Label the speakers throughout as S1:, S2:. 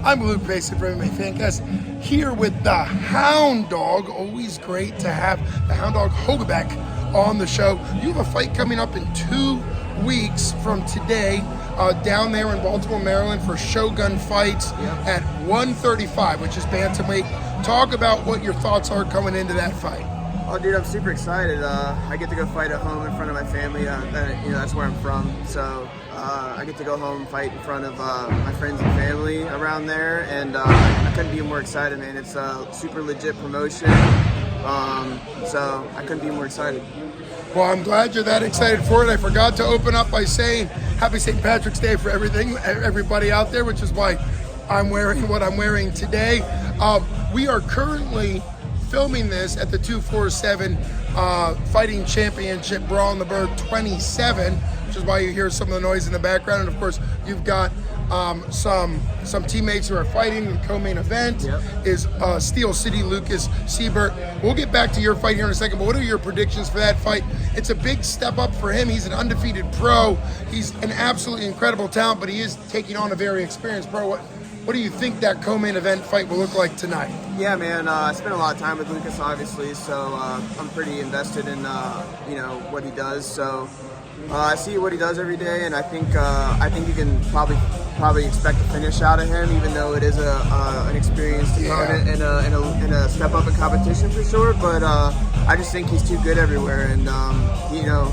S1: I'm Luke Basin from MMA Fancast, here with the Hound Dog. Always great to have the Hound Dog Hogeback on the show. You have a fight coming up in 2 weeks from today down there in Baltimore, Maryland for Shogun fights at 135, which is bantamweight. Talk about what your thoughts are coming into that fight.
S2: Oh, dude, I'm super excited. I get to go fight at home in front of my family. That's where I'm from. So I get to go home and fight in front of my friends and family around there, and I couldn't be more excited, man. It's a super legit promotion, so I couldn't be more excited.
S1: Well, I'm glad you're that excited for it. I forgot to open up by saying Happy St. Patrick's Day for everybody out there, which is why I'm wearing what I'm wearing today. We are currently filming this at the 247 Fighting Championship Brawl in the Bird 27, which is why you hear some of the noise in the background. And of course, you've got some teammates who are fighting. The co-main event is Steel City Lucas Seibert. We'll get back to your fight here in a second, but what are your predictions for that fight? It's a big step up for him. He's an undefeated pro. He's an absolutely incredible talent, but he is taking on a very experienced pro. What do you think that co-main event fight will look like tonight?
S2: Yeah, man. I spent a lot of time with Lucas, obviously, so I'm pretty invested in what he does. So I see what he does every day, and I think you can probably expect a finish out of him, even though it is an experienced opponent and a step up in competition for sure. But I just think he's too good everywhere, and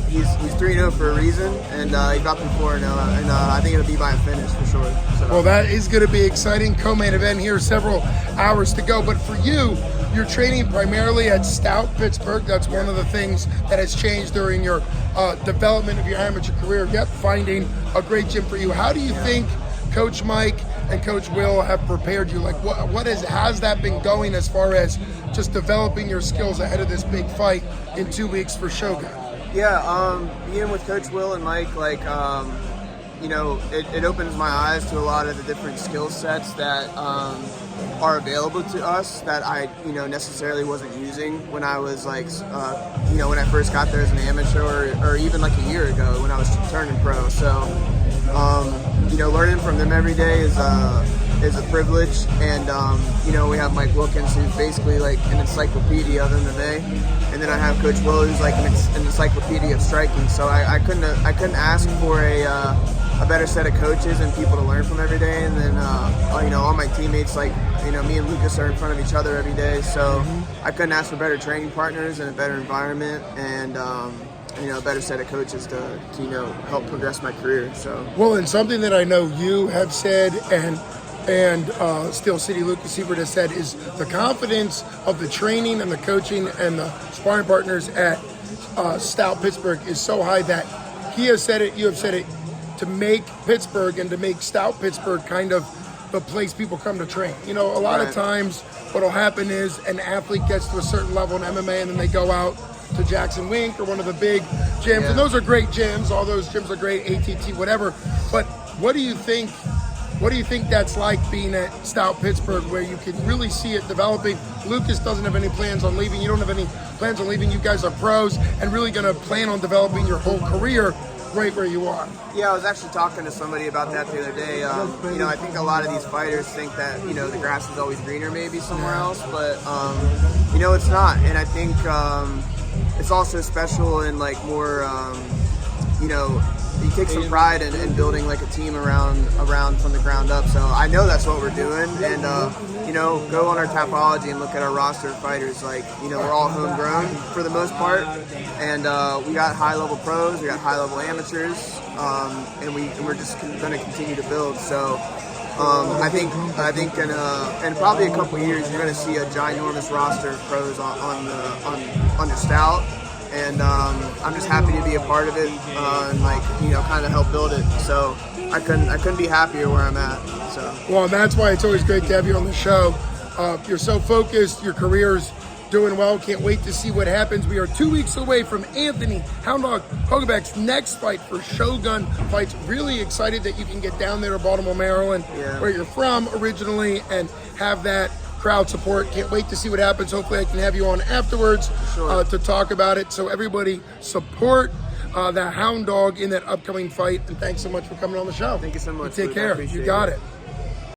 S2: he's 3-0 for a reason, and he got me 4-0, and I think it'll be by a finish for sure. So.
S1: Well, that is going to be exciting. Co-main event here, several hours to go. But for you, you're training primarily at Stout Pittsburgh. That's one of the things that has changed during your development of your amateur career. Yep, finding a great gym for you. How do you think Coach Mike and Coach Will have prepared you? Like, how's that been going as far as just developing your skills ahead of this big fight in 2 weeks for Shogun?
S2: Yeah, being with Coach Will and Mike, it opens my eyes to a lot of the different skill sets that are available to us that I, necessarily wasn't using when I was when I first got there as an amateur, or even like a year ago when I was turning pro. So, learning from them every day is a privilege, and we have Mike Wilkins, who's basically like an encyclopedia of MMA, and then I have Coach Will, who's like an encyclopedia of striking. So I couldn't ask for a better set of coaches and people to learn from every day. And then all my teammates, me and Lucas are in front of each other every day, so I couldn't ask for better training partners and a better environment, and a better set of coaches to help progress my career. So
S1: and something that I know you have said and Steel City Lucas Seibert has said is the confidence of the training and the coaching and the sparring partners at Stout Pittsburgh is so high that he has said it, you have said it, to make Pittsburgh and to make Stout Pittsburgh kind of the place people come to train. A lot of times what'll happen is an athlete gets to a certain level in MMA and then they go out to Jackson Wink or one of the big gyms, and those are great gyms. All those gyms are great, ATT, whatever. But what do you think that's like being at Stout Pittsburgh, where you can really see it developing? Lucas doesn't have any plans on leaving. You don't have any plans on leaving. You guys are pros and really going to plan on developing your whole career right where you are.
S2: Yeah, I was actually talking to somebody about that the other day. I think a lot of these fighters think that, the grass is always greener maybe somewhere else, but, it's not. And I think it's also special and more, you take some pride in building like a team around from the ground up. So I know that's what we're doing, and go on our Tapology and look at our roster of fighters. We're all homegrown for the most part, and we got high level pros, we got high level amateurs, and we're just going to continue to build. So I think in probably a couple years you're going to see a ginormous roster of pros on the Stout. And I'm just happy to be a part of it, and kind of help build it. So I couldn't be happier where I'm at. So
S1: and that's why it's always great to have you on the show. You're so focused. Your career's doing well. Can't wait to see what happens. We are 2 weeks away from Anthony Hound Dog Hogeback's next fight for Shogun Fights. Really excited that you can get down there to Baltimore, Maryland, where you're from originally, and have that crowd support. Can't wait to see what happens. Hopefully I can have you on afterwards to talk about it. So everybody support the Hound Dog in that upcoming fight. And thanks so much for coming on the show.
S2: Thank you so much.
S1: Take care. You got it.